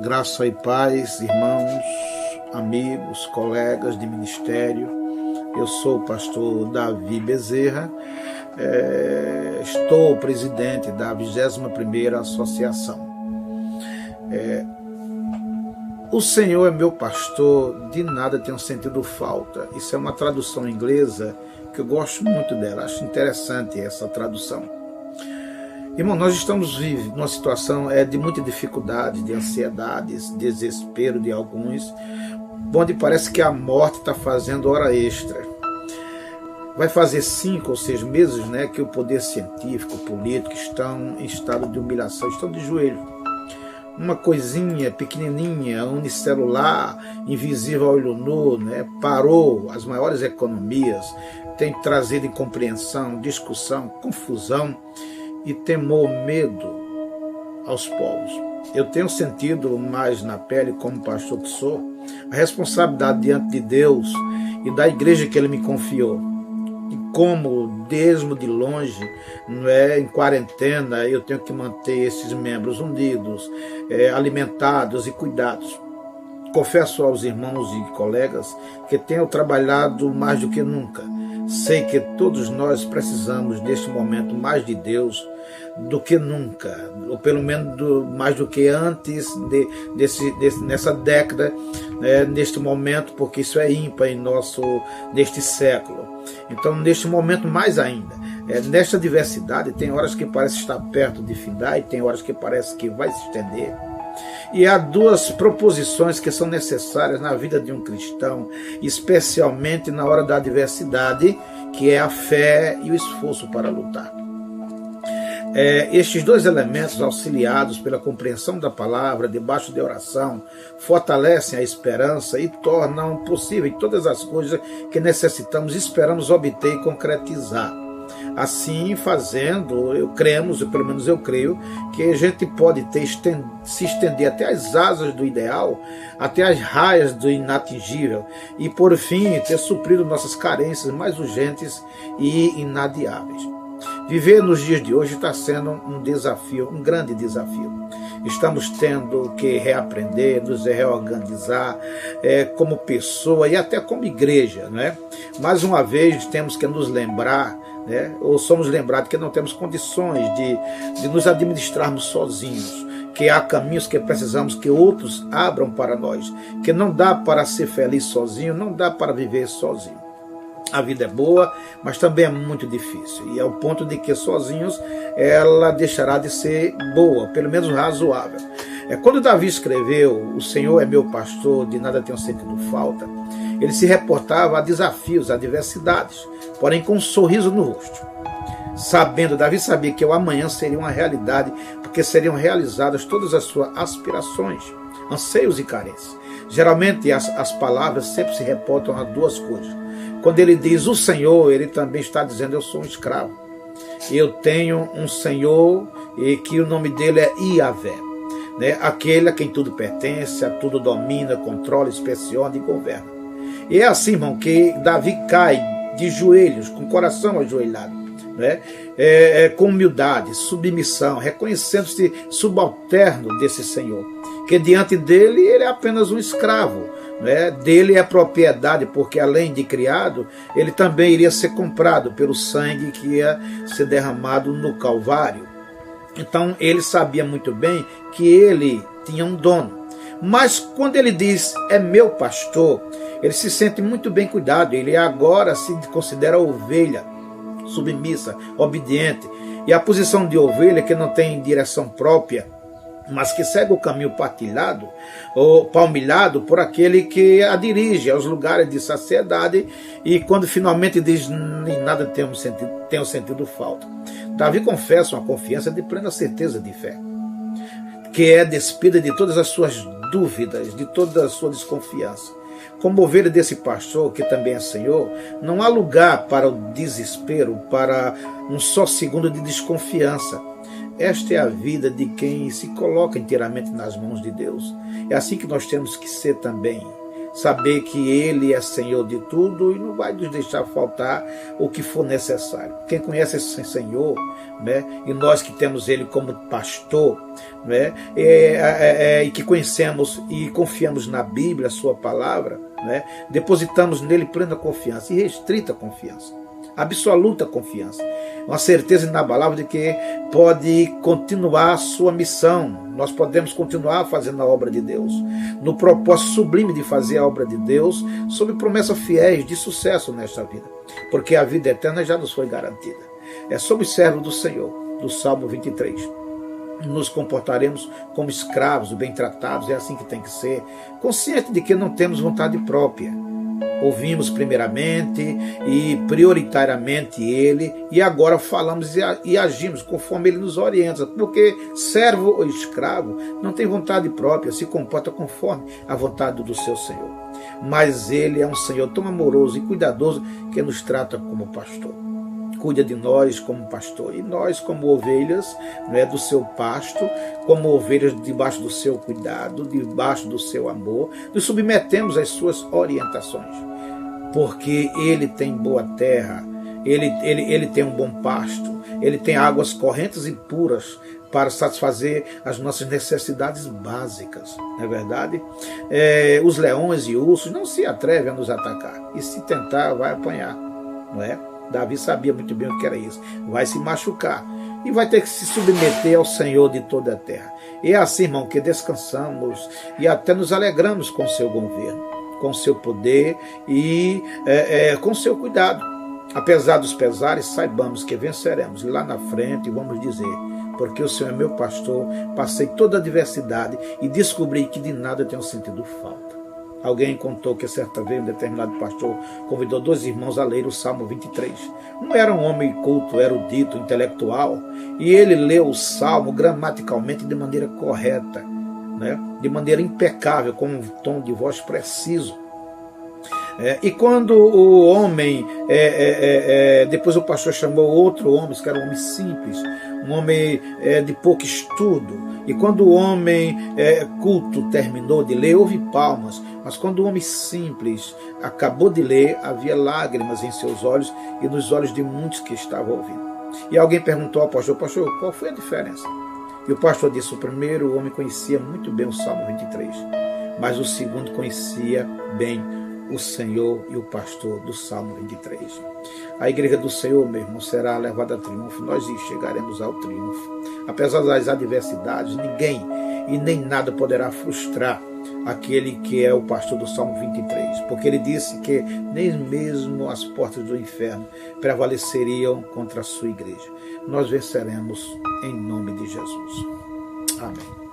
Graça e paz, irmãos, amigos, colegas de ministério. Eu sou o pastor Davi Bezerra, estou presidente da 21ª Associação. O Senhor é meu pastor, de nada tenho sentido falta. Isso é uma tradução inglesa que eu gosto muito dela, acho interessante essa tradução. Irmão, nós estamos vivendo uma situação de muita dificuldade, de ansiedades, desespero de alguns, onde parece que a morte está fazendo hora extra. Vai fazer 5 ou 6 meses, que o poder científico, político estão em estado de humilhação, estão de joelho. Uma coisinha pequenininha, unicelular, invisível ao olho nu, parou as maiores economias, tem trazido incompreensão, discussão, confusão e temor, medo aos povos. Eu tenho sentido mais na pele, como pastor que sou, a responsabilidade diante de Deus e da igreja que Ele me confiou. E como, mesmo de longe, em quarentena, eu tenho que manter esses membros unidos, alimentados e cuidados. Confesso aos irmãos e colegas que tenho trabalhado mais do que nunca. Sei que todos nós precisamos, neste momento, mais de Deus do que nunca, ou pelo menos mais do que antes nessa década, neste momento, porque isso é ímpar neste século. Então, neste momento, mais ainda. Nesta diversidade, tem horas que parece estar perto de findar e tem horas que parece que vai se estender. E há 2 proposições que são necessárias na vida de um cristão, especialmente na hora da adversidade, que é a fé e o esforço para lutar. Estes 2 elementos, auxiliados pela compreensão da palavra, debaixo de oração, fortalecem a esperança e tornam possível todas as coisas que necessitamos, esperamos obter e concretizar. Assim, fazendo, pelo menos eu creio, que a gente pode se estender até as asas do ideal, até as raias do inatingível, e por fim ter suprido nossas carências mais urgentes e inadiáveis. Viver nos dias de hoje está sendo um desafio, um grande desafio. Estamos tendo que reaprender, nos reorganizar como pessoa e até como igreja. Mais uma vez temos que nos lembrar, ou somos lembrados que não temos condições de nos administrarmos sozinhos, que há caminhos que precisamos que outros abram para nós, que não dá para ser feliz sozinho, não dá para viver sozinho. A vida é boa, mas também é muito difícil, e ao ponto de que sozinhos ela deixará de ser boa, pelo menos razoável. Quando Davi escreveu "O Senhor é meu pastor, de nada tenho sentido falta", ele se reportava a desafios, a adversidades, porém com um sorriso no rosto. Davi sabia que o amanhã seria uma realidade, porque seriam realizadas todas as suas aspirações, anseios e carências. Geralmente as palavras sempre se reportam a 2 coisas. Quando ele diz "o Senhor", ele também está dizendo "eu sou um escravo". Eu tenho um Senhor e que o nome dele é Iavé, aquele a quem tudo pertence, a tudo domina, controla, inspeciona e governa. E é assim, irmão, que Davi cai de joelhos, com o coração ajoelhado, com humildade, submissão, reconhecendo-se subalterno desse Senhor, que diante dele ele é apenas um escravo, dele é propriedade, porque além de criado, ele também iria ser comprado pelo sangue que ia ser derramado no Calvário. Então ele sabia muito bem que ele tinha um dono. Mas quando ele diz "é meu pastor", ele se sente muito bem cuidado. Ele agora se considera ovelha, submissa, obediente. E a posição de ovelha, que não tem direção própria, mas que segue o caminho partilhado ou palmilhado por aquele que a dirige aos lugares de saciedade, e quando finalmente diz "em nada tenho sentido falta", Davi confessa uma confiança de plena certeza de fé, que é despida de todas as suas dúvidas, de toda a sua desconfiança. Como ovelha desse pastor, que também é Senhor, não há lugar para o desespero, para um só segundo de desconfiança. Esta é a vida de quem se coloca inteiramente nas mãos de Deus. É assim que nós temos que ser também, saber que Ele é Senhor de tudo e não vai nos deixar faltar o que for necessário. Quem conhece esse Senhor, né, e nós que temos Ele como pastor, né, e que conhecemos e confiamos na Bíblia, a sua palavra, né, depositamos nele plena confiança e restrita confiança, absoluta confiança, uma certeza inabalável de que pode continuar a sua missão. Nós podemos continuar fazendo a obra de Deus, no propósito sublime de fazer a obra de Deus, sob promessas fiéis de sucesso nesta vida, porque a vida eterna já nos foi garantida. Somos servos do Senhor, do Salmo 23. Nos comportaremos como escravos, bem tratados, é assim que tem que ser, consciente de que não temos vontade própria. Ouvimos primeiramente e prioritariamente Ele, e agora falamos e agimos conforme Ele nos orienta, porque servo ou escravo não tem vontade própria, se comporta conforme a vontade do seu Senhor. Mas Ele é um Senhor tão amoroso e cuidadoso que nos trata como pastor. Cuida de nós como pastor, e nós como ovelhas, né, do seu pasto, como ovelhas debaixo do seu cuidado, debaixo do seu amor, nos submetemos às suas orientações, porque Ele tem boa terra, ele tem um bom pasto, Ele tem águas correntes e puras para satisfazer as nossas necessidades básicas, não é verdade? Os leões e ursos não se atrevem a nos atacar, e se tentar vai apanhar, não é? Davi sabia muito bem o que era isso. Vai se machucar e vai ter que se submeter ao Senhor de toda a terra. E é assim, irmão, que descansamos e até nos alegramos com o seu governo, com o seu poder e com o seu cuidado. Apesar dos pesares, saibamos que venceremos. E lá na frente vamos dizer: porque o Senhor é meu pastor, passei toda a adversidade e descobri que de nada tenho sentido falta. Alguém contou que certa vez um determinado pastor convidou 2 irmãos a ler o Salmo 23. Um era um homem culto, erudito, intelectual, e ele leu o Salmo gramaticalmente de maneira correta, né? De maneira impecável, com um tom de voz preciso. E quando o homem, depois o pastor chamou outro homem, que era um homem simples, um homem de pouco estudo, e quando o homem culto terminou de ler, houve palmas, mas quando o homem simples acabou de ler, havia lágrimas em seus olhos e nos olhos de muitos que estavam ouvindo. E alguém perguntou ao pastor: pastor, qual foi a diferença? E o pastor disse: o primeiro homem conhecia muito bem o Salmo 23, mas o segundo conhecia bem o Senhor e o pastor do Salmo 23. A igreja do Senhor, meu irmão, será levada a triunfo. Nós chegaremos ao triunfo. Apesar das adversidades, ninguém e nem nada poderá frustrar aquele que é o pastor do Salmo 23. Porque ele disse que nem mesmo as portas do inferno prevaleceriam contra a sua igreja. Nós venceremos em nome de Jesus. Amém.